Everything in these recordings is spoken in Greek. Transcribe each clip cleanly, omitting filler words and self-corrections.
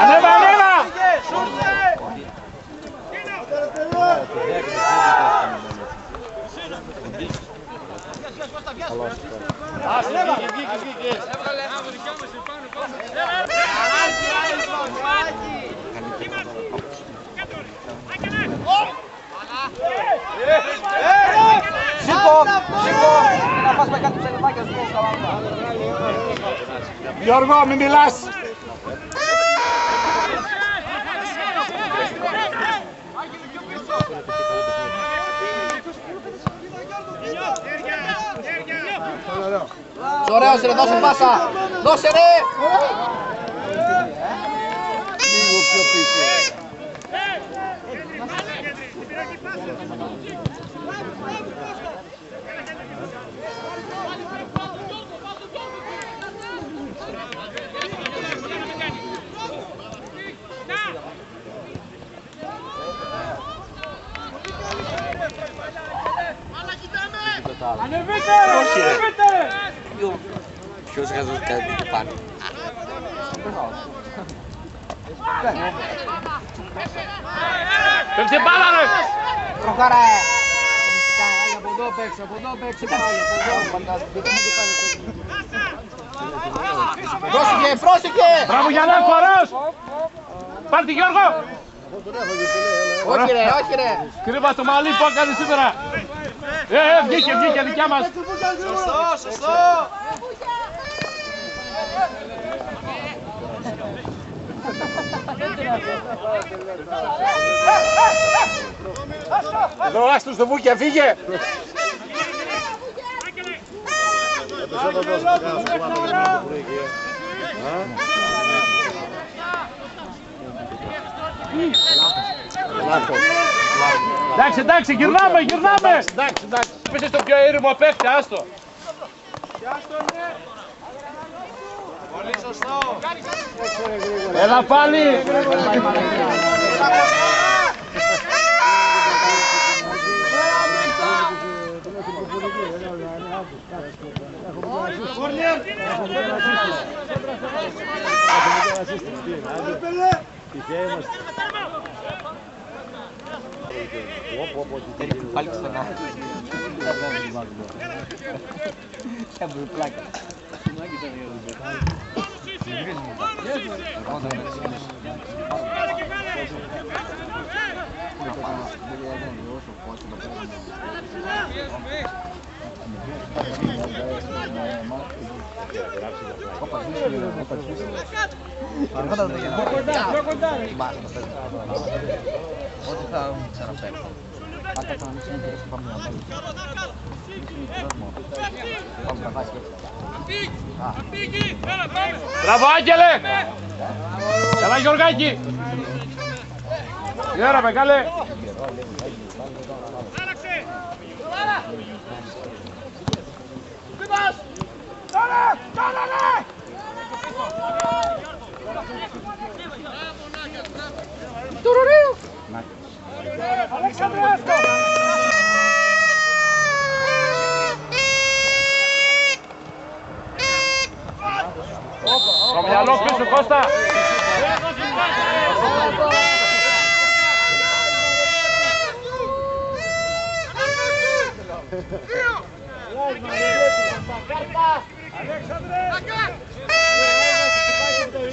Ανέβα! Σήκω! Να πας με κάτι ψελεδάκια σου στα βάρκα. Γιώργο, μην μιλάς! Ωραίος ρε, δώσε πάσα! Δώσε ρε! Λίγο πιο πίσω. Ανεβείτε! Ποιος γαζός κάτι πάνω. Πέφτει μπάλα ρε! Προχώρα! Από εδώ παίξε, πάλι. Πρόσεχε! Μπράβο Γιαννάκο, ωραίος! Πάρ' τη Γιώργο! Όχι ρε! Κρύβα το μαλλί που έκανε σήμερα! Βγήκε δικιά μας! Σωστό! Εδώ άστος το Βούκια, φύγε! Εντάξει, γυρνάμε! Εντάξει, πέσε στο πιο έρημο παίκτη, άστο! Πολύ σωστό! Έλα πάλι! Πάλι ξανά. Έβρε πλάκα. Ό,τι θα ξαναφέρει. Πάτε θα μην συνεχίσει πάμε να βάλει. Πάμε να βάζει Μπράβο Άγγελε! Καλά Γιωργάκη! Γεια ρε μεγάλε! Αλέξανδρε, άστο! Στο μυαλό πίσω Κώστα!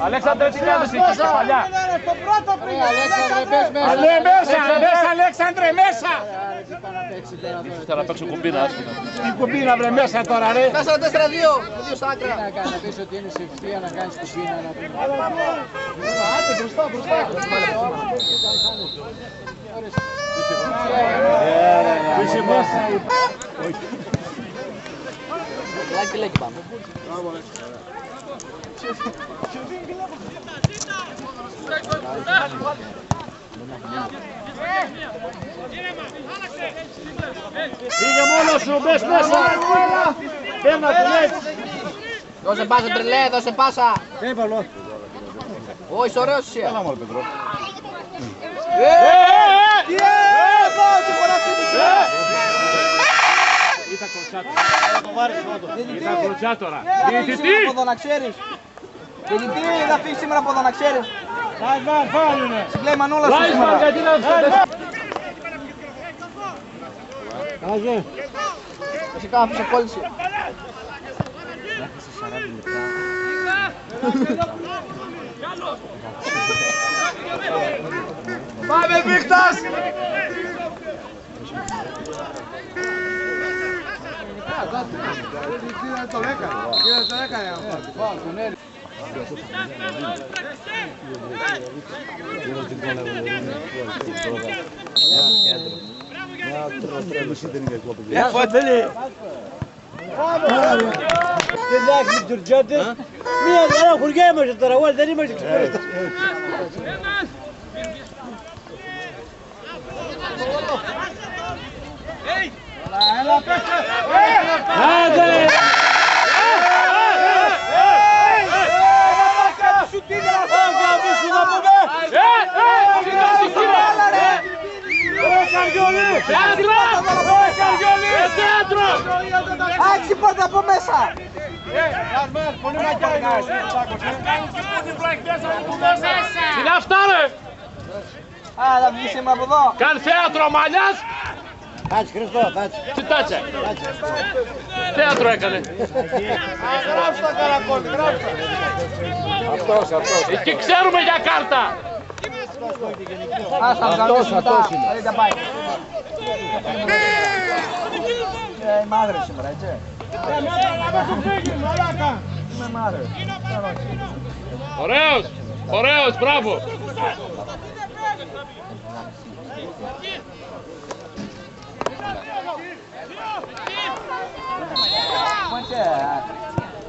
Αλέξανδρε, τι κάνεις εκεί στα παλιά! Το πρώτο πριν! Μέσα Αλέξανδρε, μέσα! Τώρα παίξω κουμπίνα, άσχημα. Τι κουμπίνα βρε μέσα τώρα ρε! 4-4-2! Δύο σ' άκρα! Να κάνει, να πεις ότι είναι σε ευθεία να κάνεις κουμπίνα. Άντε μπροστά! Είσαι μέσα! Λάκι πάμε. Πήγε μόνος σου, μπες μέσα! Μπαίνα την έτσι! Δώσε πάσα τρελέ, δώσε πάσα! Όχι, ωραίος εσύ! Έλα μόλι Πετρό! Ήταν κλωτσιά τώρα. Διαιτητής! Να ξέρεις. Διαιτητή, θα φύγει σήμερα από εδώ να ξέρεις. Λάισμαν, φάνουνε. Συμπλέει Μανούλα σου Λάισμαν, σήμερα. γιατί να φταίτε. Κάζε. Εσύ κάνω σε κόλληση. Πάμε Βίκτας! Το έκανε αυτό. Εντάξει, τουρκιώτες. Μία χαρά χωριά είμαστε τώρα, όλοι δεν είμαστε ξεχωριστά. Έλα, παίξε! Άντε! Άξι πόρτα από μέσα! Τι είναι αυτά ρε! Α, θα βγει σήμερα από εδώ! Κάνει θέατρο ο Μανιάς! Κάτσε Χριστό, κάτσε. Τι τάτσε! Θέατρο έκανε! Γράψτε τα καρακόλ, γράψτε. Αυτός. Εκεί ξέρουμε για κάρτα! Ας θα βγάλεις μετά, δεν τα πάει. Είμαι άγριος σήμερα, έτσι. Είμαι άγριος. Ωραίος! Ωραίος, μπράβο!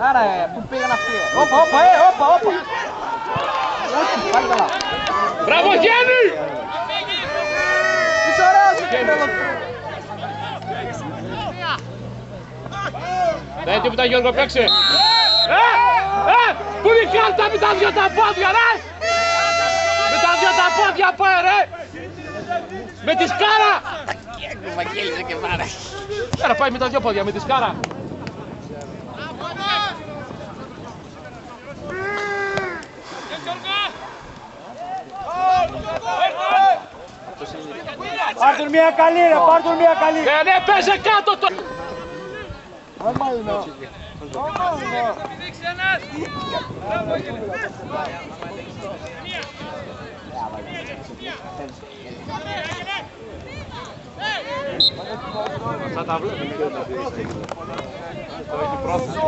Άρα, πού πήγαν αυτοί. Όπα. Πάλι καλά. Μπράβο Γέννη! Είσαι ωραίος. Δεν τίποτα Γιώργο, παίξε! Πού είναι η κάρτα με τα δυο τα πόδια ρε! Με τα δυο τα πόδια πάει ρε! Με τη σκάρα! Βαγγέλισε και βάρα. Άρα πάει με τα δυο πόδια, με τη σκάρα. Πάρ' τον μια καλή ρε, πάρ' τον μια καλή. Ναι, παίζε κάτω το... Θα τα βλέπουμε. Το έχει πρόθεση.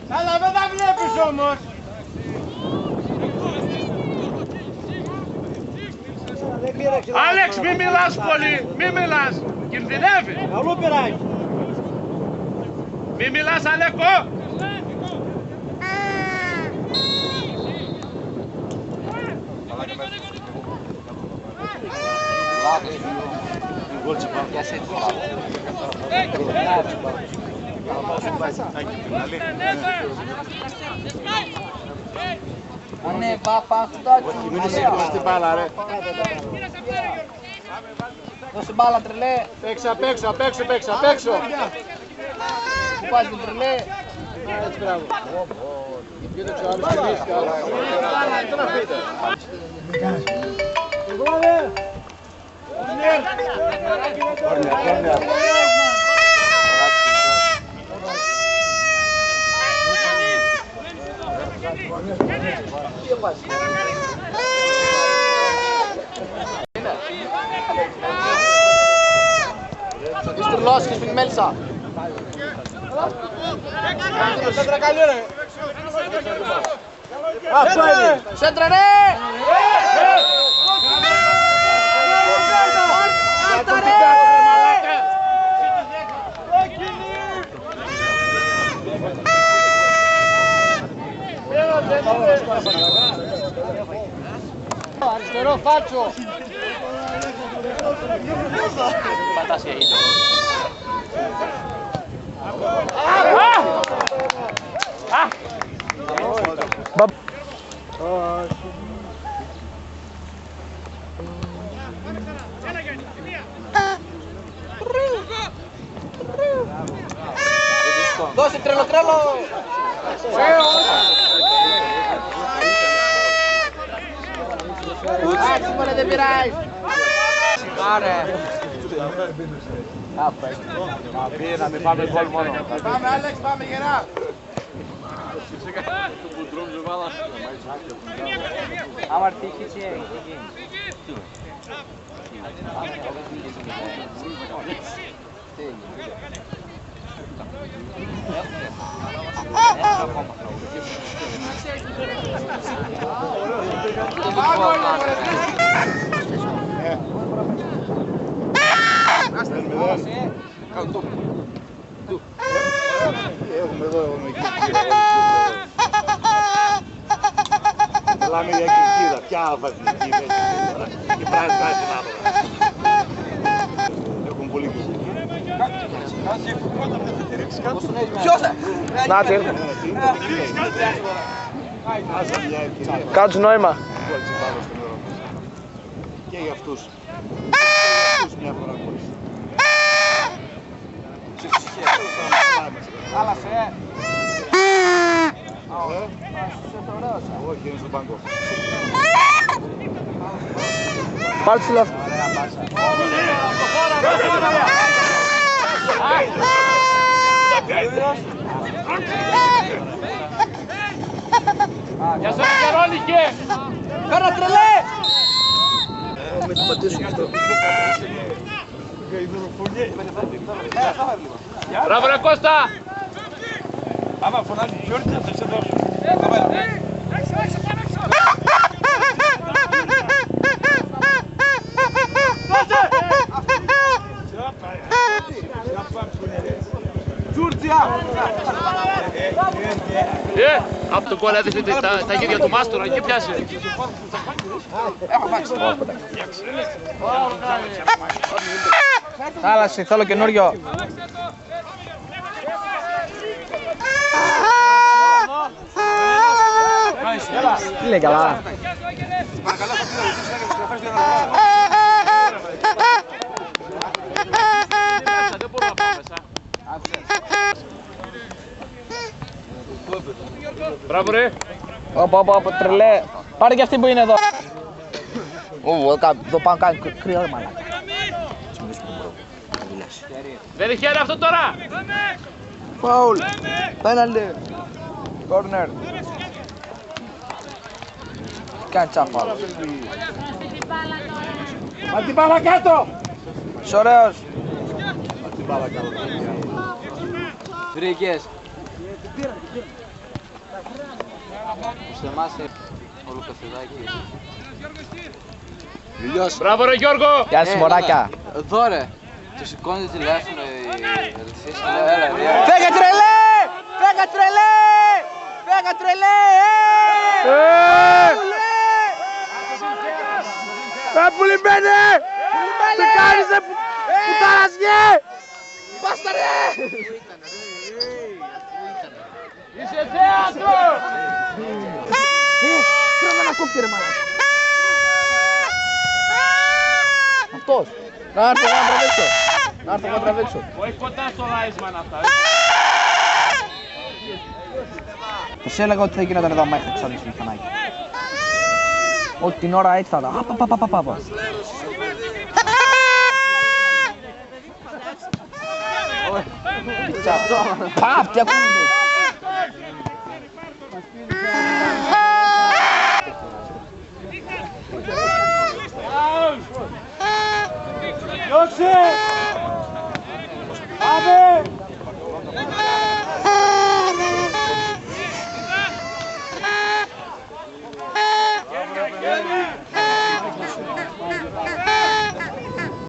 Αλλά δεν τα βλέπεις όμως. Άλεξ, μη μιλάς πολύ, μη μιλάς. Κινδυνεύει. Αλλού πειράζει. Μη μιλάς Αλέκο. Ναι, παχτάτσου. Δώσε μπάλα ρε. Δώσε μπάλα τρελέ. Παίξε απ' έξω. Πού πας την τρελέ. Έτσι μπράβο. Κοίταξε ο άλλος κερδίσει καλά. Τι να πείτε. Εγώ ρε. Κόρνερ. Της τρουλός και στην μέλισσα. Σέντρα καλή ρε. Σέντρα ρε! Κάρτα ρε! Αριστερό φάτσο. Φαντάσια είναι. τρέλο! Εντάξει, μωρέ, δεν πειράζει. Σιγάρε! Να μην πάμε γκολ μόνο. Πάμε, Άλεξ, πάμε γερά. Άμα τύχει τι έγινε. Έχουμε εδώ μιλάμε για κερκίδα, ποια αλφαθητική και πράγματι κάτι άλλο. Έχουν πολύ κερκίδα. Ποιος Νάτι. Κάτσε νόημα. Και για αυτούς. Μια φορά χωρίς. Χάλασε. Όχι, είναι στον πάγκο. Πάλι στη λεφτά. Γεια σου Κερώνικε! Κάρα τρελέ! Με το πατήσω αυτό. Μπράβο ρε Κώστα! Άμα φωνάζει Γιώργη θα σε δώσω. Από το κόλλα έδειχνε τα χέρια του Μάστορα και πιάσε. Χάλασε, θέλω καινούριο. Τι λέει καλά. Δεν μπορώ να πάω μέσα. Μπράβο ρε. Όπα, τρελέ. Πάρε και αυτή που είναι εδώ. Εδώ πάνω κάνει κρύο ρε μαλάκα. Δεν έχει χέρι αυτό τώρα. Φάουλ. Πέναλτι. Κόρνερ. Κάνει τσάπα. Μα την μπάλα κάτω. Είσαι ωραίος. Την μπάλα κάτω. Βρήκες. Σε εμάς όλο καφεδάκι. Μπράβο ρε Γιώργο. Γεια σας μωράκια. Εδώ ρε. Του σηκώνει τηλέφωνο η ρυθμίση. Φέγα τρελέ! Φέγα τρελέ! Φέγα τρελέ! Πουλημένε! Τι κάνεις ρε πουτάρασγε! Πάστα ρε! Είσαι θέατρο! Πρέπει να κόψει ρε μάνα. Αυτός. Να έρθω να τραβήξω. Να έρθω να τραβήξω. Όχι κοντά στο Λάισμαν αυτά. Τους έλεγα ότι θα γίνονταν εδώ άμα έχετε ξόδιο στο μηχανάκι. Όλη την ώρα έτσι θα τα... Απαπαπαπαπαπα. Παπ, τι ακούγονται. Διώξε! Πάμε!